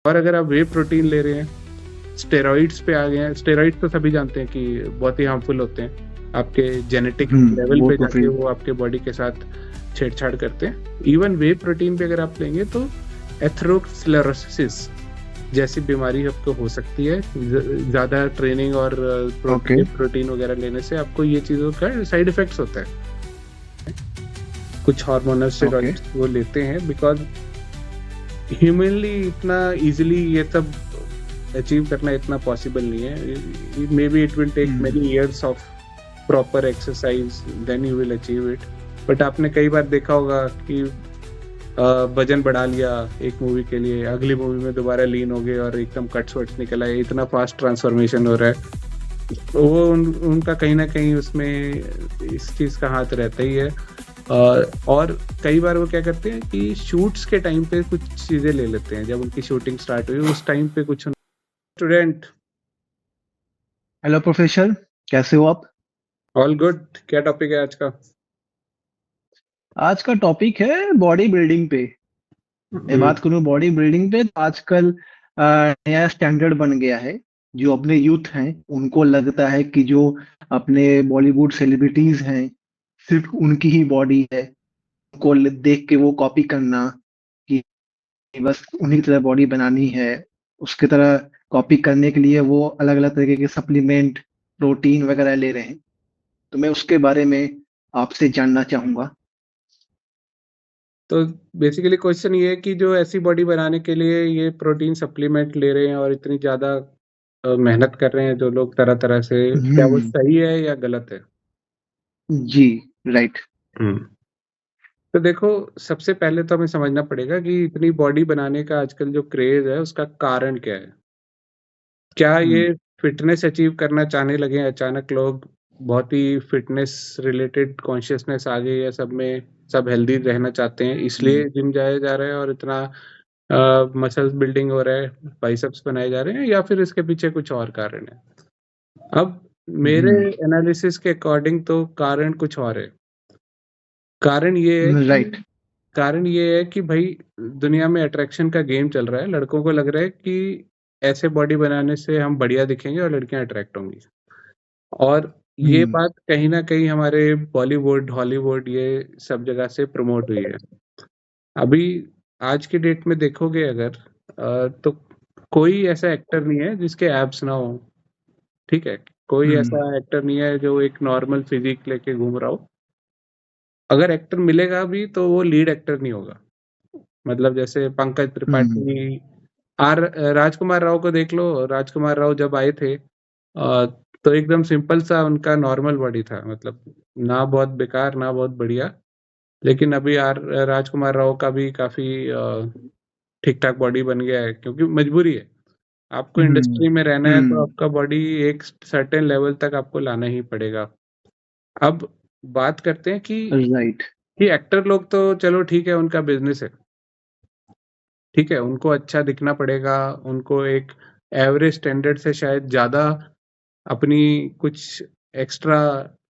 और अगर आप वे प्रोटीन ले रहे हैं, स्टेरॉइड्स पे आ गए हैं, स्टेरॉइड्स तो सभी जानते हैं कि बहुत ही हार्मफुल होते हैं, आपके जेनेटिक लेवल वो पे तो जाके फिर वो आपके बॉडी के साथ छेड़छाड़ करते हैं। इवन वे प्रोटीन पे अगर आप लेंगे तो एथेरोस्क्लेरोसिस जैसी बीमारी आपको हो सकती है ज्यादा ट्रेनिंग और ओके प्रोटीन वगैरह लेने से। आपको ये चीजों का साइड इफेक्ट्स होता है। कुछ हार्मोनल ओके स्टेरॉइड्स वो लेते हैं बिकॉज ह्यूमनली इतना इजीली ये सब अचीव करना इतना पॉसिबल नहीं है। May be it will take many years of proper exercise then you will achieve it. But आपने कई बार देखा होगा कि वजन बढ़ा लिया एक मूवी के लिए, अगली मूवी में दोबारा लीन हो गए और एकदम कट्स वट्स निकल आए, इतना फास्ट ट्रांसफॉर्मेशन हो रहा है। वो उनका कहीं ना कहीं उसमें इस चीज का हाथ रहता ही है। और कई बार वो क्या करते हैं कि शूट्स के टाइम पे कुछ चीजें ले लेते हैं, जब उनकी शूटिंग स्टार्ट हुई उस टाइम पे कुछ स्टूडेंट। हेलो प्रोफेसर, कैसे हो आप? All good. क्या टॉपिक है आज का? आज का टॉपिक है बॉडी बिल्डिंग पे। मैं बात करूं बॉडी बिल्डिंग पे तो आजकल नया स्टैंडर्ड बन गया है। जो अपने यूथ हैं उनको लगता है कि जो अपने बॉलीवुड सेलिब्रिटीज हैं सिर्फ उनकी ही बॉडी है, उनको देख के वो कॉपी करना कि बस उन्हीं की तरह बॉडी बनानी है। उसकी तरह कॉपी करने के लिए वो अलग अलग तरीके के सप्लीमेंट, प्रोटीन वगैरह ले रहे हैं। तो मैं उसके बारे में आपसे जानना चाहूंगा। तो बेसिकली क्वेश्चन ये है कि जो ऐसी बॉडी बनाने के लिए ये प्रोटीन सप्लीमेंट ले रहे हैं और इतनी ज्यादा मेहनत कर रहे हैं जो लोग तरह तरह से, क्या वो हम्म। सही है या गलत है? जी। राइट। हम्म। तो देखो, सबसे पहले तो हमें समझना पड़ेगा कि इतनी बॉडी बनाने का आजकल जो क्रेज है उसका कारण क्या है। क्या हम्म। ये फिटनेस अचीव करना चाहने लगे हैं अचानक लोग, बहुत ही फिटनेस रिलेटेड कॉन्शियसनेस आ गई है सब में, सब हेल्दी रहना चाहते हैं हम्म। इसलिए जिम जाया जा रहा है और इतना मसल्स बिल्डिंग हो रहा है, बाइसेप्स बनाए जा रहे हैं, या फिर इसके पीछे कुछ और कारण है? अब मेरे हम्म। एनालिसिस के अकॉर्डिंग तो कारण कुछ और है। कारण ये है कि राइट। कारण ये है कि भाई दुनिया में अट्रैक्शन का गेम चल रहा है। लड़कों को लग रहा है कि ऐसे बॉडी बनाने से हम बढ़िया दिखेंगे और लड़कियां अट्रैक्ट होंगी। और ये हम्म। बात कहीं ना कहीं हमारे बॉलीवुड, हॉलीवुड, ये सब जगह से प्रमोट हुई है। अभी आज की डेट में देखोगे अगर तो कोई ऐसा एक्टर नहीं है जिसके एब्स ना हो। ठीक है, कोई हम्म। ऐसा एक्टर नहीं है जो एक नॉर्मल फिजिक लेके घूम रहा हो। अगर एक्टर मिलेगा भी तो वो लीड एक्टर नहीं होगा। मतलब जैसे पंकज हम्म। त्रिपाठी, आर राजकुमार राव को देख लो। राजकुमार राव जब आए थे तो एकदम सिंपल सा उनका नॉर्मल बॉडी था, मतलब ना बहुत बेकार ना बहुत बढ़िया। लेकिन अभी आर राजकुमार राव का भी काफी ठीक ठाक बॉडी बन गया है, क्योंकि मजबूरी है। आपको हम्म। इंडस्ट्री में रहना है तो हम्म। आपका बॉडी एक सर्टेन लेवल तक आपको लाना ही पड़ेगा। अब बात करते हैं राइट। कि एक्टर लोग तो चलो ठीक है, उनका बिजनेस है। ठीक है, उनको अच्छा दिखना पड़ेगा, उनको एक एवरेज स्टैंडर्ड से शायद ज्यादा अपनी कुछ एक्स्ट्रा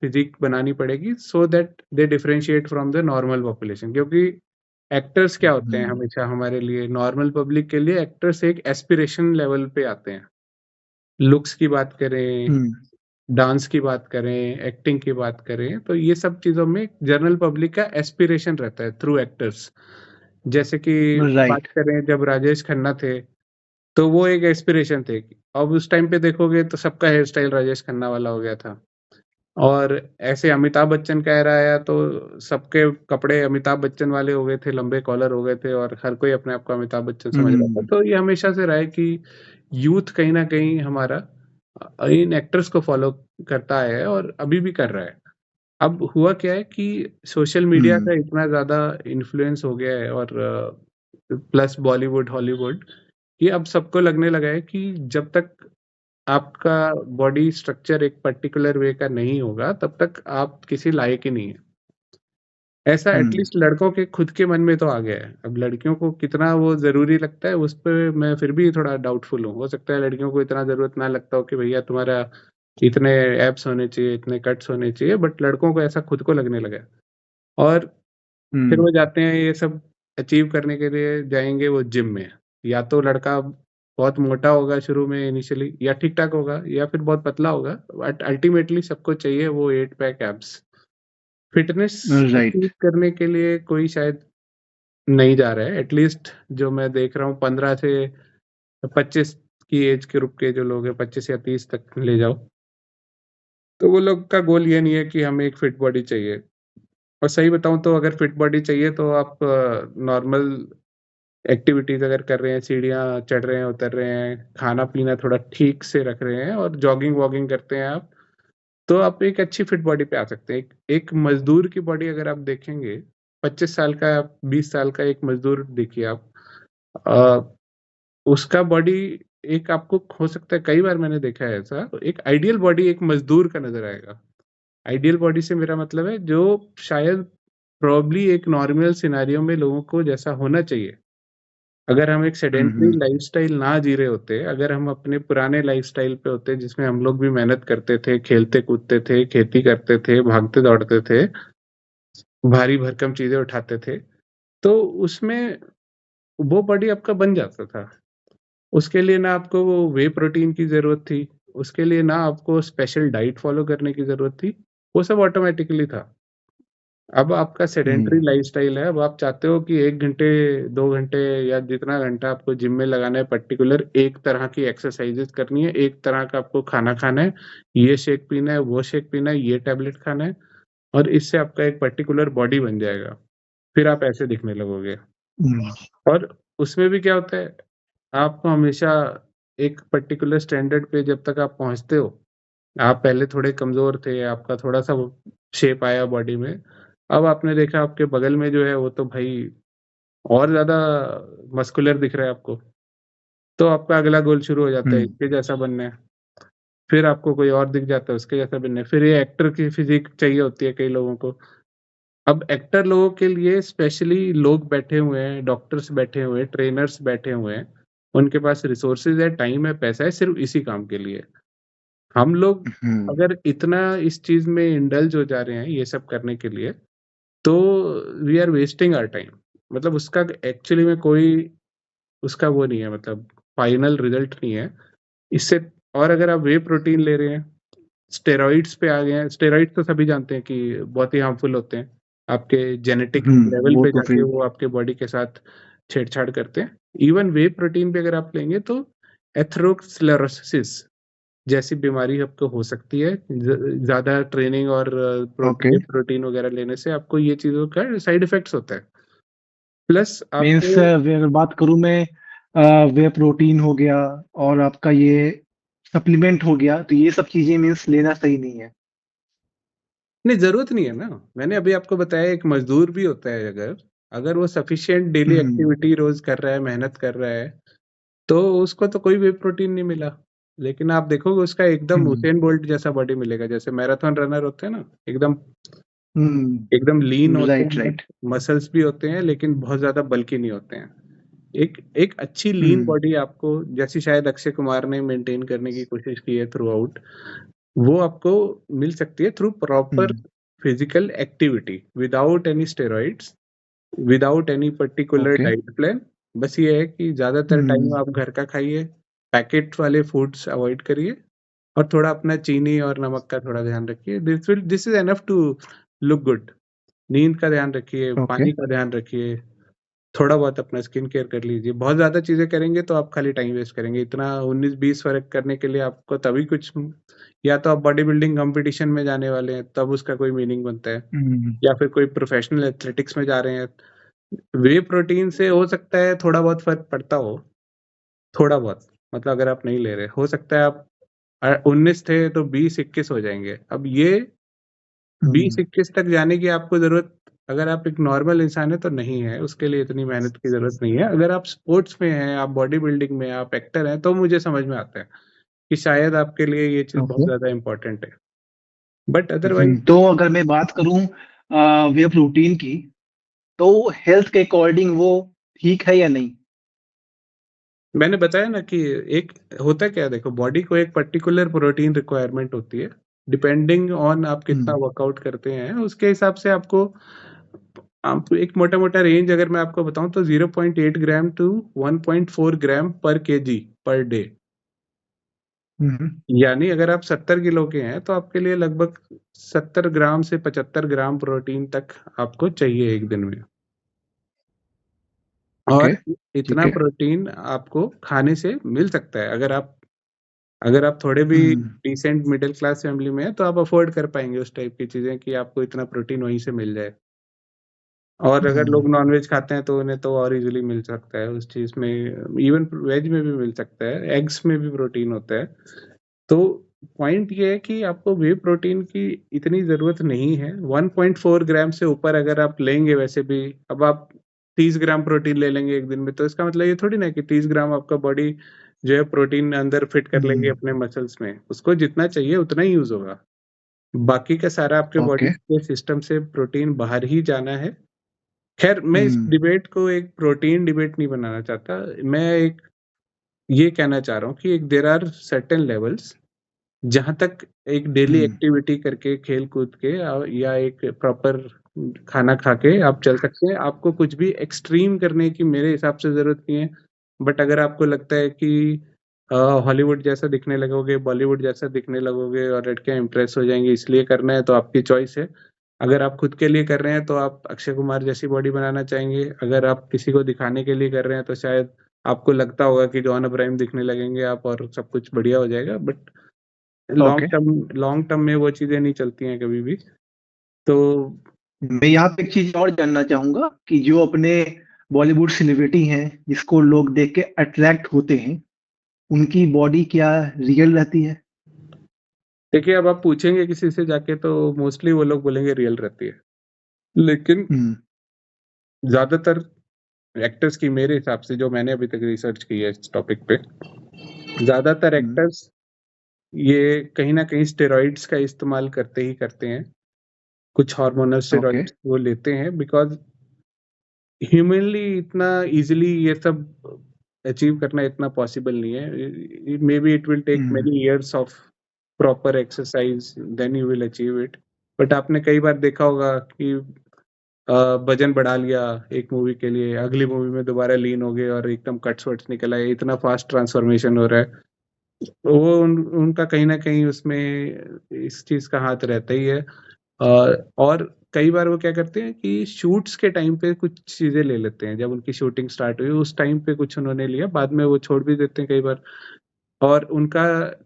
फिजिक बनानी पड़ेगी so that they differentiate from the normal population. क्योंकि एक्टर्स क्या होते हैं, हम्म। हमेशा हमारे लिए, नॉर्मल पब्लिक के लिए एक्टर्स एक एस्पिरेशन लेवल पे आते हैं। लुक्स की बात करें, हम्म। डांस की बात करें, एक्टिंग की बात करें, तो ये सब चीजों में जनरल पब्लिक का एस्पिरेशन रहता है थ्रू एक्टर्स। जैसे कि बात राइट। करें जब राजेश खन्ना थे तो वो एक एस्पिरेशन थे। अब उस टाइम पे देखोगे तो सबका हेयर स्टाइल राजेश खन्ना वाला हो गया था। और ऐसे अमिताभ बच्चन का era आया तो सबके कपड़े अमिताभ बच्चन वाले हो गए थे, लंबे कॉलर हो गए थे और हर कोई अपने आप को अमिताभ बच्चन समझ रहा था। हम्म। तो ये हमेशा से रहा है कि यूथ कहीं ना कहीं हमारा इन एक्टर्स को फॉलो करता है और अभी भी कर रहा है। अब हुआ क्या है कि सोशल मीडिया हम्म। का इतना ज्यादा इन्फ्लुएंस हो गया है, और प्लस बॉलीवुड, हॉलीवुड, कि अब सबको लगने लगा है कि जब तक आपका बॉडी स्ट्रक्चर एक पर्टिकुलर वे का नहीं होगा तब तक आप किसी लायक ही नहीं है। ऐसा हम्म। एटलीस्ट लड़कों के खुद के मन में तो आ गया है। अब लड़कियों को कितना वो जरूरी लगता है उस पर मैं फिर भी थोड़ा डाउटफुल हूँ। हो सकता है लड़कियों को इतना जरूरत ना लगता हो कि भैया तुम्हारा इतने एब्स होने चाहिए, इतने कट्स होने चाहिए, बट लड़कों को ऐसा खुद को लगने लगा है। और फिर हम्म। वो जाते हैं, ये सब अचीव करने के लिए जाएंगे वो जिम में। या तो लड़का बहुत मोटा होगा शुरू में इनिशियली, या ठीक ठाक होगा, या फिर बहुत पतला होगा, बट अल्टीमेटली सबको चाहिए वो 8 pack abs. Fitness achieve right. करने के लिए कोई शायद नहीं जा रहा है, एटलीस्ट जो मैं देख रहा हूँ 15 से 25 की एज के ग्रुप के जो लोग हैं, 25 या 30 तक ले जाओ, तो वो लोग का गोल ये नहीं है कि हमें एक फिट बॉडी चाहिए। और सही बताऊं तो अगर फिट बॉडी चाहिए तो आप नॉर्मल एक्टिविटीज अगर कर रहे हैं, सीढ़ियाँ चढ़ रहे हैं, उतर रहे हैं, खाना पीना थोड़ा ठीक से रख रहे हैं, और जॉगिंग वॉगिंग करते हैं आप, तो आप एक अच्छी फिट बॉडी पे आ सकते हैं। एक मजदूर की बॉडी अगर आप देखेंगे, 25 साल का 20 साल का एक मजदूर देखिए आप, अ, उसका बॉडी एक आपको हो सकता है, कई बार मैंने देखा है ऐसा, एक आइडियल बॉडी एक मजदूर का नजर आएगा। आइडियल बॉडी से मेरा मतलब है जो शायद प्रॉब्ली एक नॉर्मल सिनेरियो में लोगों को जैसा होना चाहिए। अगर हम एक सेडेंटरी हम्म। लाइफस्टाइल ना जी रहे होते, अगर हम अपने पुराने लाइफस्टाइल पे होते जिसमें हम लोग भी मेहनत करते थे, खेलते कूदते थे, खेती करते थे, भागते दौड़ते थे, भारी भरकम चीजें उठाते थे, तो उसमें वो बॉडी आपका बन जाता था। उसके लिए ना आपको वो वे प्रोटीन की जरूरत थी, उसके लिए ना आपको स्पेशल डाइट फॉलो करने की जरूरत थी, वो सब ऑटोमेटिकली था। अब आपका सेडेंटरी हम्म। लाइफस्टाइल है, अब आप चाहते हो कि 1 घंटे 2 घंटे या जितना घंटा आपको जिम में लगाना है, पर्टिकुलर एक तरह की एक्सरसाइजेस करनी है, एक तरह का आपको खाना खाना है, ये शेक पीना है, वो शेक पीना है, ये टैबलेट खाना है, और इससे आपका एक पर्टिकुलर बॉडी बन जाएगा, फिर आप ऐसे दिखने लगोगे। हम्म। और उसमें भी क्या होता है, आपको हमेशा एक पर्टिकुलर स्टैंडर्ड पे जब तक आप पहुंचते हो, आप पहले थोड़े कमजोर थे, आपका थोड़ा सा शेप आया बॉडी में, अब आपने देखा आपके बगल में जो है वो तो भाई और ज्यादा मस्कुलर दिख रहा है आपको, तो आपका अगला गोल शुरू हो जाता है, हम्म। इसके जैसा बनना है। फिर आपको कोई और दिख जाता है, उसके जैसा बनना है। फिर ये एक्टर की फिजिक चाहिए होती है कई लोगों को। अब एक्टर लोगों के लिए स्पेशली लोग बैठे हुए हैं, डॉक्टर्स बैठे हुए हैं, ट्रेनर्स बैठे हुए हैं, उनके पास रिसोर्सेज है, टाइम है, पैसा है, सिर्फ इसी काम के लिए। हम लोग हम्म। अगर इतना इस चीज में इंडल्ज हो जा रहे हैं ये सब करने के लिए, तो we are wasting our time. मतलब उसका एक्चुअली में कोई उसका वो नहीं है, मतलब फाइनल रिजल्ट नहीं है इससे। और अगर आप वे प्रोटीन ले रहे हैं, स्टेरॉइड्स पे आ गए हैं, स्टेरॉइड्स तो सभी जानते हैं कि बहुत ही हार्मफुल होते हैं, आपके जेनेटिक लेवल वो पे तो जाके फिर। वो आपके बॉडी के साथ छेड़छाड़ करते हैं। इवन वे प्रोटीन भी अगर आप लेंगे तो एथेरोस्क्लेरोसिस जैसी बीमारी आपको हो सकती है, ज्यादा ट्रेनिंग और ओके। प्रोटीन प्रोटीन वगैरह लेने से आपको ये चीजों का साइड इफेक्ट्स होता है। प्लस मीन्स आपको अगर बात करूं मैं, वे प्रोटीन हो गया और आपका ये सप्लीमेंट हो गया, तो ये सब चीजें मीन्स लेना सही नहीं है। नहीं, जरूरत नहीं है ना। मैंने अभी आपको बताया एक मजदूर भी होता है, अगर अगर वो सफिशिएंट डेली हम्म। एक्टिविटी रोज कर रहा है, मेहनत कर रहा है, तो उसको तो कोई वे प्रोटीन नहीं मिला। लेकिन आप देखोगे उसका एकदम हम्म। उसेन बोल्ट जैसा बॉडी मिलेगा, जैसे मैराथन रनर होते हैं ना, एकदम एकदम लीन हम्म। होते राइट, हैं, राइट। मसल्स भी होते हैं, लेकिन बहुत ज्यादा बल्की नहीं होते हैं। एक एक अच्छी लीन हम्म। बॉडी आपको, जैसी शायद अक्षय कुमार ने मेंटेन करने की कोशिश की है थ्रू आउट, वो आपको मिल सकती है through proper hmm. Physical activity, without any steroids, without any particular okay. Diet plan. बस ये है कि ज्यादातर टाइम हम्म। आप घर का खाइए, पैकेट वाले फूड्स अवॉइड करिए, और थोड़ा अपना चीनी और नमक का थोड़ा ध्यान रखिए। This is enough to look good. नींद का ध्यान रखिए, ओके। पानी का ध्यान रखिए, थोड़ा बहुत अपना स्किन केयर कर लीजिए। बहुत ज्यादा चीजें करेंगे तो आप खाली टाइम वेस्ट करेंगे। इतना 19-20 फर्क करने के लिए आपको तभी कुछ, या तो आप बॉडी बिल्डिंग कंपटीशन में जाने वाले हैं तब उसका कोई मीनिंग बनता है, हम्म। या फिर कोई प्रोफेशनल एथलेटिक्स में जा रहे हैं। वे प्रोटीन से हो सकता है थोड़ा बहुत फर्क पड़ता हो, थोड़ा बहुत, मतलब अगर आप नहीं ले रहे, हो सकता है आप 19 थे तो 20-21 हो जाएंगे। अब ये बीस हम्म। इक्कीस तक जाने की आपको जरूरत, अगर आप एक नॉर्मल इंसान है तो नहीं है, उसके लिए इतनी मेहनत की जरूरत नहीं है। अगर आप स्पोर्ट्स में हैं, आप बॉडी बिल्डिंग में, आप एक्टर हैं, तो मुझे समझ में आता है कि शायद आपके लिए ये चीज बहुत ओके। ज्यादा इंपॉर्टेंट है, बट अदरवाइज तो अगर मैं बात करूं वे प्रोटीन की, तो हेल्थ के अकॉर्डिंग वो ठीक है या नहीं? मैंने बताया ना कि एक होता क्या है, देखो बॉडी को एक पर्टिकुलर प्रोटीन रिक्वायरमेंट होती है, डिपेंडिंग ऑन आप कितना हम्म। वर्कआउट करते हैं उसके हिसाब से आपको आप एक मोटा-मोटा रेंज अगर मैं आपको बताऊँ तो 0.8 ग्राम टू 1.4 ग्राम पर केजी पर डे। हम्म। यानी अगर आप 70 किलो के हैं तो आपके लिए लगभग 70 ग्राम से 75 ग्राम प्रोटीन तक आपको चाहिए एक दिन में। ओके। और ठीक इतना है। प्रोटीन आपको खाने से मिल सकता है। अगर आप थोड़े भी हम्म। डिसेंट मिडिल क्लास फैमिली में हैं तो आप अफोर्ड कर पाएँगे उस टाइप की चीज़ें कि आपको इतना प्रोटीन वहीं से मिल जाए। और अगर हम्म। लोग नॉन-वेज खाते हैं तो उन्हें तो और ईज़िली मिल सकता है उस चीज़ में। इवन वेज में भी मिल सकता है, एग्स में भी प्रोटीन होता है। तो पॉइंट ये है कि आपको व्हे प्रोटीन की इतनी ज़रूरत नहीं है। 1.4 ग्राम से ऊपर अगर आप लेंगे वैसे भी, अब आप 30 ग्राम प्रोटीन ले लेंगे एक दिन में, तो इसका मतलब ये थोड़ी ना है कि 30 ग्राम आपका बॉडी जो है प्रोटीन अंदर फिट कर लेगी हम्म। अपने मसल्स में। उसको जितना चाहिए उतना ही यूज़ होगा। बाकी का सारा आपके बॉडी ओके। के सिस्टम से प्रोटीन बाहर ही जाना है। खैर मैं इस हम्म। डिबेट को एक प्रोटीन डिबेट नहीं बनाना चाहता। मैं एक ये कहना चाह रहा हूँ कि एक देयर आर सर्टेन लेवल्स जहाँ तक एक डेली हम्म। एक्टिविटी करके, खेल-कूद के या एक प्रॉपर खाना खा के आप चल सकते हैं। आपको कुछ भी एक्सट्रीम करने की मेरे हिसाब से ज़रूरत नहीं है। बट अगर आपको लगता है कि अ, हॉलीवुड जैसा दिखने लगोगे, बॉलीवुड जैसा दिखने लगोगे और लड़कियाँ इम्प्रेस हो जाएँगी इसलिए करना है तो आपकी चॉइस है। अगर आप खुद के लिए कर रहे हैं तो आप अक्षय कुमार जैसी बॉडी बनाना चाहेंगे। अगर आप किसी को दिखाने के लिए कर रहे हैं तो शायद आपको लगता होगा कि जॉन अब्राहम दिखने लगेंगे आप और सब कुछ बढ़िया हो जाएगा। But okay. लॉन्ग टर्म में वो चीज़ें नहीं चलती हैं कभी भी। तो मैं यहाँ पे एक चीज और जानना चाहूंगा कि जो अपने बॉलीवुड सेलिब्रिटी हैं जिसको लोग देख के अट्रैक्ट होते हैं, उनकी बॉडी क्या रियल रहती है? देखिए, अब आप पूछेंगे किसी से जाके तो मोस्टली वो लोग बोलेंगे रियल रहती है। लेकिन हम्म। ज़्यादातर एक्टर्स की मेरे हिसाब से जो मैंने अभी तक रिसर्च की है इस टॉपिक पे, ज़्यादातर हम्म। एक्टर्स ये कहीं न कहीं स्टेरॉइड्स का इस्तेमाल करते ही करते हैं। कुछ हार्मोनल ओके। स्टेरॉइड्स वो लेते हैं बिकॉज़ ह्यूमनली इतना ईज़िली ये सब अचीव करना इतना पॉसिबल नहीं है। Maybe it will take hmm. Many years of proper exercise then you will achieve it. But आपने कई बार देखा होगा कि वज़न बढ़ा लिया एक मूवी के लिए, अगली मूवी में दोबारा लीन हो गए और एकदम कट्स-वट्स निकल आए, इतना फास्ट ट्रांसफॉर्मेशन हो रहा है। तो वो उनका कहीं न कहीं उसमें इस चीज़ का हाथ रहता ही है। और कई बार वो क्या करते हैं कि शूट्स के टाइम पे कुछ चीज़ें ले लेते हैं। जब उनकी शूटिंग स्टार्ट हुई, उस टाइम पे कुछ उन्होंने लिया, बाद में वो छोड़ भी देते हैं कई बार। और उनका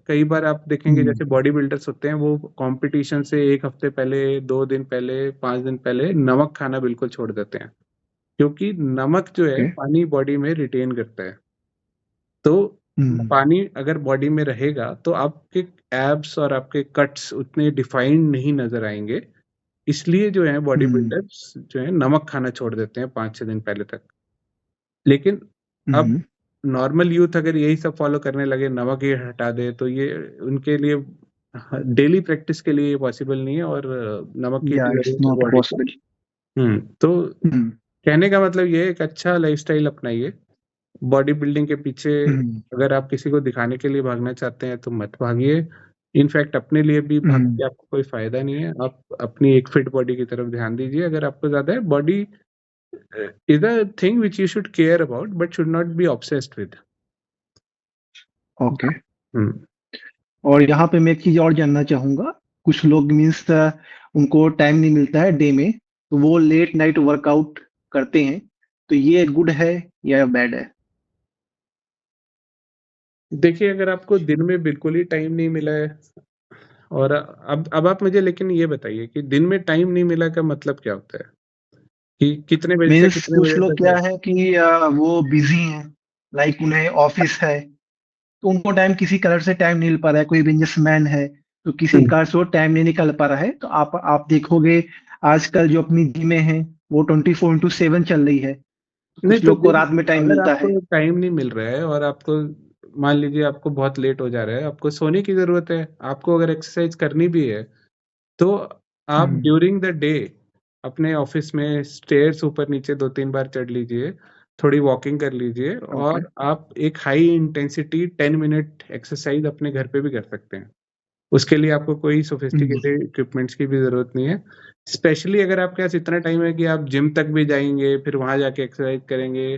कई बार आप देखेंगे हम्म। जैसे बॉडी बिल्डर्स होते हैं, वो कॉम्पिटिशन से 1 हफ्ते पहले, 2 दिन पहले, 5 दिन पहले नमक खाना बिल्कुल छोड़ देते हैं। क्योंकि नमक जो है ओके। पानी बॉडी में रिटेन करता है। तो हम्म। पानी अगर बॉडी में रहेगा तो आपके एब्स और आपके कट्स उतने डिफाइंड नहीं नज़र आएँगे। इसलिए जो है बॉडी हम्म। बिल्डर्स जो है नमक खाना छोड़ देते हैं 5-6 दिन पहले तक। लेकिन अब हम्म। नॉर्मल यूथ अगर यही सब फ़ॉलो करने लगे, नमक ही हटा दे तो ये उनके लिए डेली प्रैक्टिस के लिए ये पॉसिबल नहीं है और नमक की या इतनी इट्स ज़रूरत है नॉट बॉडी को। पॉसिबल। तो हम्म। कहने का मतलब ये है एक अच्छा लाइफ़स्टाइल अपनाइए। बॉडी बिल्डिंग के पीछे हम्म। अगर आप किसी को दिखाने के लिए भागना चाहते हैं तो मत भागिए। इनफैक्ट अपने लिए भी भाग हम्म। के आपको कोई फ़ायदा नहीं है। आप अपनी एक फिट बॉडी की तरफ ध्यान दीजिए अगर आपको ज़्यादा है। Body is a thing which you should care about but should not be obsessed with. Okay. हुँ। और यहाँ पे मैं एक चीज और जानना चाहूंगा। कुछ लोग मीन्स उनको टाइम नहीं मिलता है डे में, तो वो लेट नाइट वर्कआउट करते हैं, तो ये गुड है या बैड है? देखिए अगर आपको दिन में बिल्कुल ही टाइम नहीं मिला है और अब आप मुझे लेकिन ये बताइए कि दिन में टाइम नहीं मिला का मतलब क्या होता है? कि कितने बजे से मीन्स कितने कुछ बजे लोग तक क्या है? है कि वो बिजी हैं, लाइक उन्हें ऑफिस है, तो उनको टाइम किसी कारण से टाइम नहीं मिल पा रहा है। कोई बिजनेसमैन है तो किसी हुँ। कारण से वो टाइम नहीं निकल पा रहा है, तो आप देखोगे आजकल जो अपनी जिमें हैं वो 24/7 चल रही है, तो नहीं कुछ तो लोग को रात में टाइम अगर मिलता है। आपको टाइम नहीं मिल रहा है और आपको मान लीजिए आपको बहुत लेट हो जा रहा है, आपको सोने की ज़रूरत है, आपको अगर एक्सरसाइज़ करनी भी है, तो आप हम्म। ड्यूरिंग द डे अपने ऑफ़िस में स्टेयर्स ऊपर-नीचे 2-3 बार चढ़ लीजिए, थोड़ी वॉकिंग कर लीजिए ओके। और आप एक हाई इंटेंसिटी 10 मिनट एक्सरसाइज़ अपने घर पे भी कर सकते हैं। उसके लिए आपको कोई सोफिस्टिकेटेड इक्विपमेंट्स की भी जरूरत नहीं है। स्पेशली अगर आपके पास इतना टाइम है कि आप जिम तक भी जाएंगे, फिर वहां जाके एक्सरसाइज करेंगे,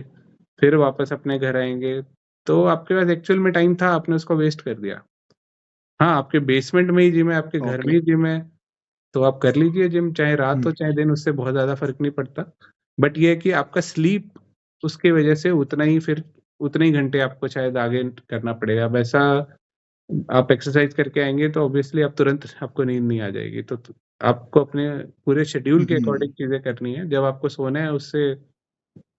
फिर वापस अपने घर आएंगे, तो आपके पास एक्चुअल में टाइम था, आपने उसको वेस्ट कर दिया। हाँ, आपके बेसमेंट में ही जिम है, आपके घर में ओके। ही जिम है, तो आप कर लीजिए जिम, चाहे रात हो चाहे दिन, उससे बहुत ज्यादा फर्क नहीं पड़ता। बट ये है कि आपका स्लीप उसके वजह से उतना ही, फिर उतने ही घंटे आपको शायद आगे करना पड़ेगा। वैसा आप एक्सरसाइज करके आएंगे तो ऑब्वियसली आप तुरंत, आपको नींद नहीं आ जाएगी। तो आपको अपने पूरे शेड्यूल के अकॉर्डिंग चीजें करनी है। जब आपको सोना है उससे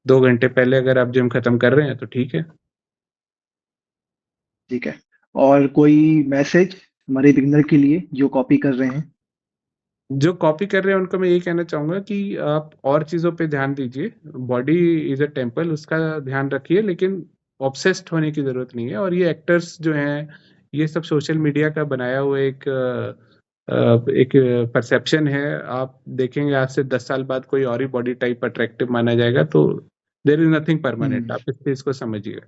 2 घंटे पहले अगर आप जिम खत्म कर रहे हैं तो ठीक है। ठीक है। और कोई मैसेज हमारे बिगनर के लिए जो कॉपी कर रहे हैं? जो कॉपी कर रहे हैं उनको मैं ये कहना चाहूंगा कि आप और चीजों पे ध्यान दीजिए। बॉडी इज अ टेम्पल, उसका ध्यान रखिए, लेकिन ऑब्सेस्ड होने की जरूरत नहीं है। और ये एक्टर्स जो हैं, ये सब सोशल मीडिया का बनाया हुआ एक परसेप्शन है। आप देखेंगे आज से 10 साल बाद कोई और ही बॉडी टाइप अट्रैक्टिव माना जाएगा, तो देयर इज नथिंग परमानेंट, आप इस चीज को समझिए।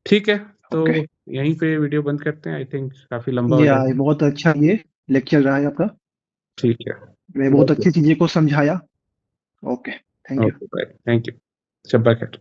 ठीक है, तो ओके। यहीं पे वीडियो बंद करते हैं। आई थिंक काफी लंबा हो ये जाएगा। बहुत अच्छा ये लेक्चर रहा है आपका। ठीक है। मैं बहुत ओके। अच्छी चीजें को समझाया। Okay. Thank you. Okay, bye, thank you. शब्बा खैर।